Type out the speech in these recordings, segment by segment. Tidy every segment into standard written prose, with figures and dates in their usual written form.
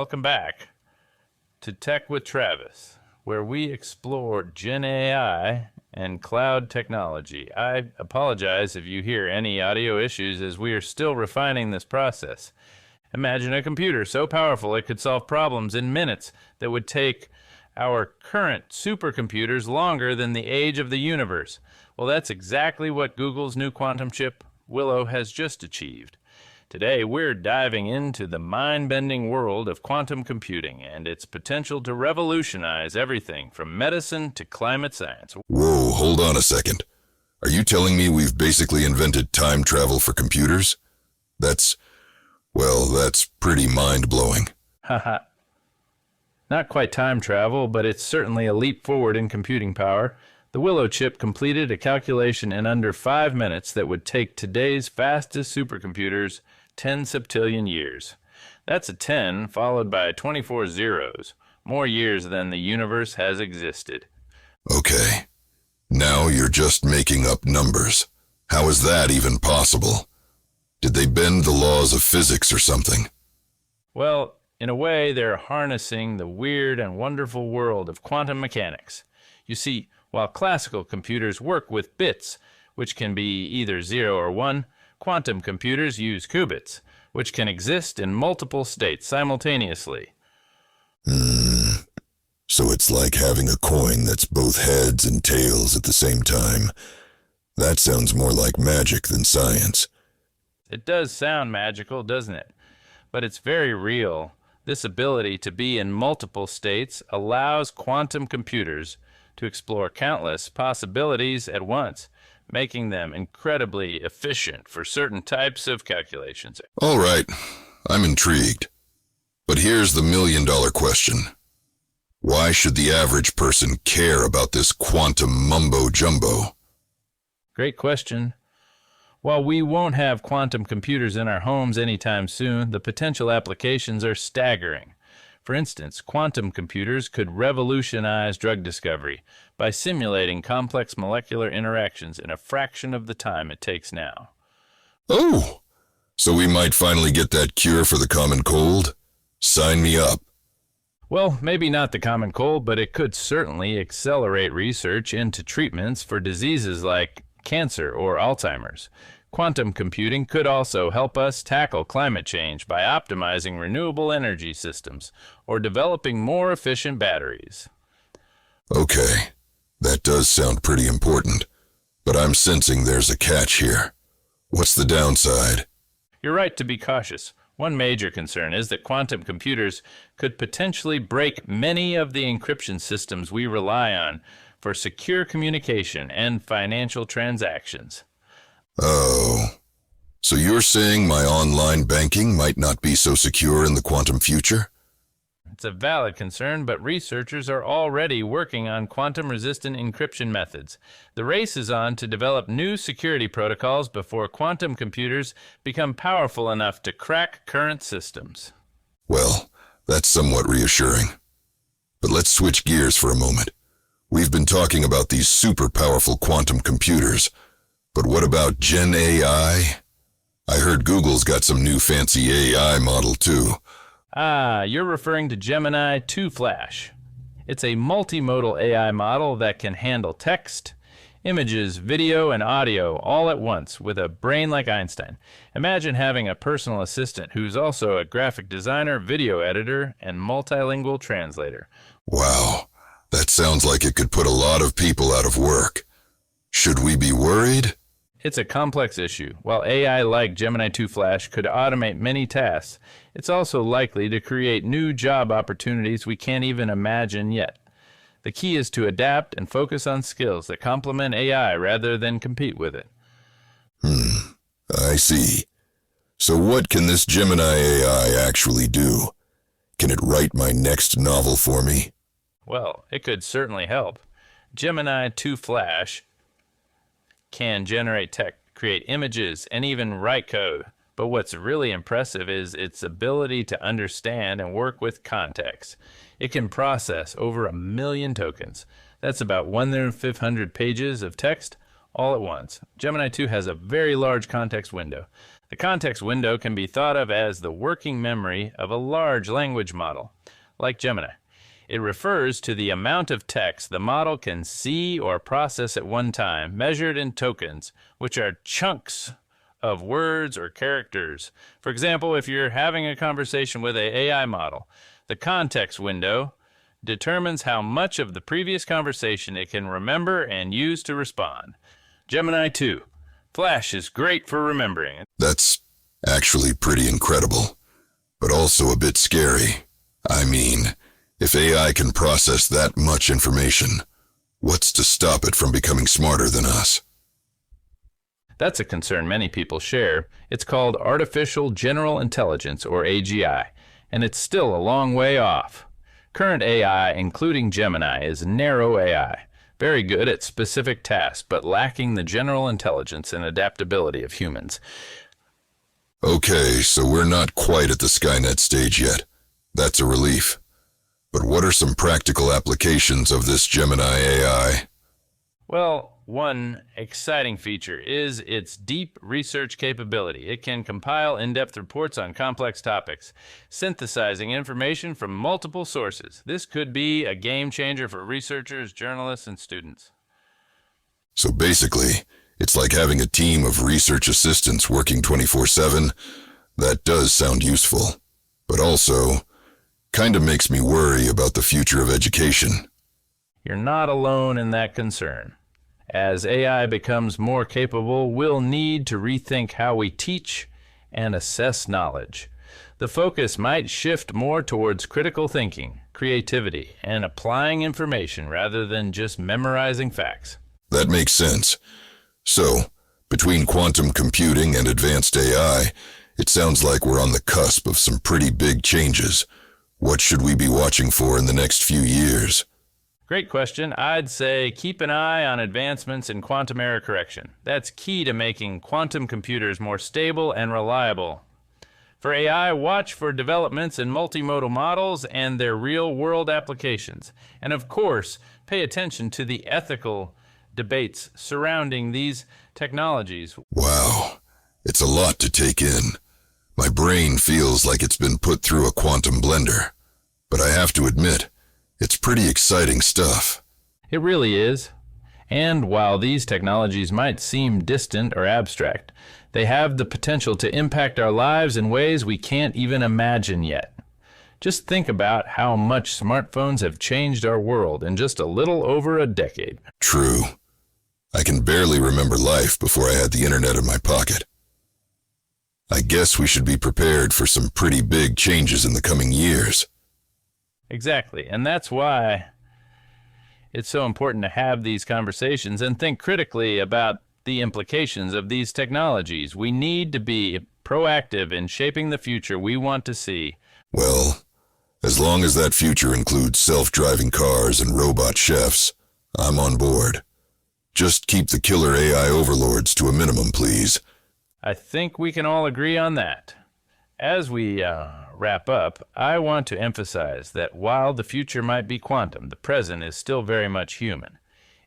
Welcome back to Tech with Travis, where we explore Gen AI and cloud technology. I apologize if you hear any audio issues as we are still refining this process. Imagine a computer so powerful it could solve problems in minutes that would take our current supercomputers longer than the age of the universe. Well, that's exactly what Google's new quantum chip, Willow, has just achieved. Today, we're diving into the mind-bending world of quantum computing and its potential to revolutionize everything from medicine to climate science. Whoa, hold on a second. Are you telling me we've basically invented time travel for computers? That's pretty mind-blowing. Haha. Not quite time travel, but it's certainly a leap forward in computing power. The Willow chip completed a calculation in under 5 minutes that would take today's fastest supercomputers 10 septillion years. That's a 10 followed by 24 zeros, more years than the universe has existed. Okay. Now you're just making up numbers. How is that even possible? Did they bend the laws of physics or something? Well, in a way, they're harnessing the weird and wonderful world of quantum mechanics. You see, while classical computers work with bits, which can be either 0 or 1, quantum computers use qubits, which can exist in multiple states simultaneously. So it's like having a coin that's both heads and tails at the same time. That sounds more like magic than science. It does sound magical, doesn't it? But it's very real. This ability to be in multiple states allows quantum computers to explore countless possibilities at once, making them incredibly efficient for certain types of calculations. All right, I'm intrigued. But here's the million-dollar question. Why should the average person care about this quantum mumbo-jumbo? Great question. While we won't have quantum computers in our homes anytime soon, the potential applications are staggering. For instance, quantum computers could revolutionize drug discovery by simulating complex molecular interactions in a fraction of the time it takes now. Oh, so we might finally get that cure for the common cold? Sign me up. Well, maybe not the common cold, but it could certainly accelerate research into treatments for diseases like cancer or Alzheimer's. Quantum computing could also help us tackle climate change by optimizing renewable energy systems or developing more efficient batteries. Okay, that does sound pretty important, but I'm sensing there's a catch here. What's the downside? You're right to be cautious. One major concern is that quantum computers could potentially break many of the encryption systems we rely on for secure communication and financial transactions. Oh, so you're saying my online banking might not be so secure in the quantum future? It's a valid concern, but researchers are already working on quantum-resistant encryption methods. The race is on to develop new security protocols before quantum computers become powerful enough to crack current systems. Well, that's somewhat reassuring. But let's switch gears for a moment. We've been talking about these super powerful quantum computers, but what about Gen AI? I heard Google's got some new fancy AI model too. You're referring to Gemini 2 Flash. It's a multimodal AI model that can handle text, images, video, and audio all at once with a brain like Einstein. Imagine having a personal assistant who's also a graphic designer, video editor, and multilingual translator. Wow, that sounds like it could put a lot of people out of work. Should we be worried? It's a complex issue. While AI like Gemini 2 Flash could automate many tasks, it's also likely to create new job opportunities we can't even imagine yet. The key is to adapt and focus on skills that complement AI rather than compete with it. I see. So what can this Gemini AI actually do? Can it write my next novel for me? Well, it could certainly help. Gemini 2 Flash can generate text, create images, and even write code. But what's really impressive is its ability to understand and work with context. It can process over 1 million tokens. That's about 1/500 pages of text, all at once. Gemini 2 has a very large context window. The context window can be thought of as the working memory of a large language model, like Gemini. It refers to the amount of text the model can see or process at one time, measured in tokens, which are chunks of words or characters. For example, if you're having a conversation with an AI model, the context window determines how much of the previous conversation it can remember and use to respond. Gemini 2. Flash is great for remembering. That's actually pretty incredible, but also a bit scary. I mean, if AI can process that much information, what's to stop it from becoming smarter than us? That's a concern many people share. It's called artificial general intelligence, or AGI, and it's still a long way off. Current AI, including Gemini, is narrow AI, very good at specific tasks, but lacking the general intelligence and adaptability of humans. Okay, so we're not quite at the Skynet stage yet. That's a relief. But what are some practical applications of this Gemini AI? Well, one exciting feature is its deep research capability. It can compile in-depth reports on complex topics, synthesizing information from multiple sources. This could be a game changer for researchers, journalists, and students. So basically, it's like having a team of research assistants working 24/7. That does sound useful, but also kind of makes me worry about the future of education. You're not alone in that concern. As AI becomes more capable, we'll need to rethink how we teach and assess knowledge. The focus might shift more towards critical thinking, creativity, and applying information rather than just memorizing facts. That makes sense. So, between quantum computing and advanced AI, it sounds like we're on the cusp of some pretty big changes. What should we be watching for in the next few years? Great question. I'd say keep an eye on advancements in quantum error correction. That's key to making quantum computers more stable and reliable. For AI, watch for developments in multimodal models and their real-world applications. And of course, pay attention to the ethical debates surrounding these technologies. Wow, it's a lot to take in. My brain feels like it's been put through a quantum blender. But I have to admit, it's pretty exciting stuff. It really is. And while these technologies might seem distant or abstract, they have the potential to impact our lives in ways we can't even imagine yet. Just think about how much smartphones have changed our world in just a little over a decade. True. I can barely remember life before I had the internet in my pocket. I guess we should be prepared for some pretty big changes in the coming years. Exactly, and that's why it's so important to have these conversations and think critically about the implications of these technologies. We need to be proactive in shaping the future we want to see. Well, as long as that future includes self-driving cars and robot chefs, I'm on board. Just keep the killer AI overlords to a minimum, please. I think we can all agree on that. As we wrap up, I want to emphasize that while the future might be quantum, the present is still very much human.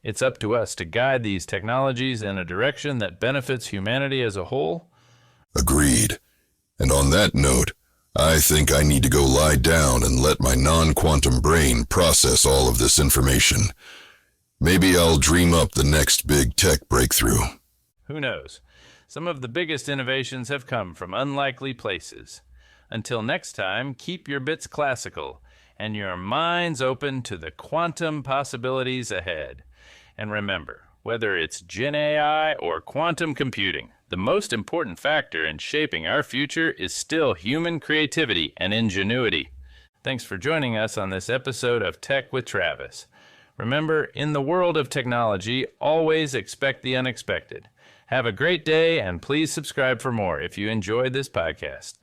It's up to us to guide these technologies in a direction that benefits humanity as a whole. Agreed. And on that note, I think I need to go lie down and let my non-quantum brain process all of this information. Maybe I'll dream up the next big tech breakthrough. Who knows? Some of the biggest innovations have come from unlikely places. Until next time, keep your bits classical and your minds open to the quantum possibilities ahead. And remember, whether it's Gen AI or quantum computing, the most important factor in shaping our future is still human creativity and ingenuity. Thanks for joining us on this episode of Tech with Travis. Remember, in the world of technology, always expect the unexpected. Have a great day, and please subscribe for more if you enjoyed this podcast.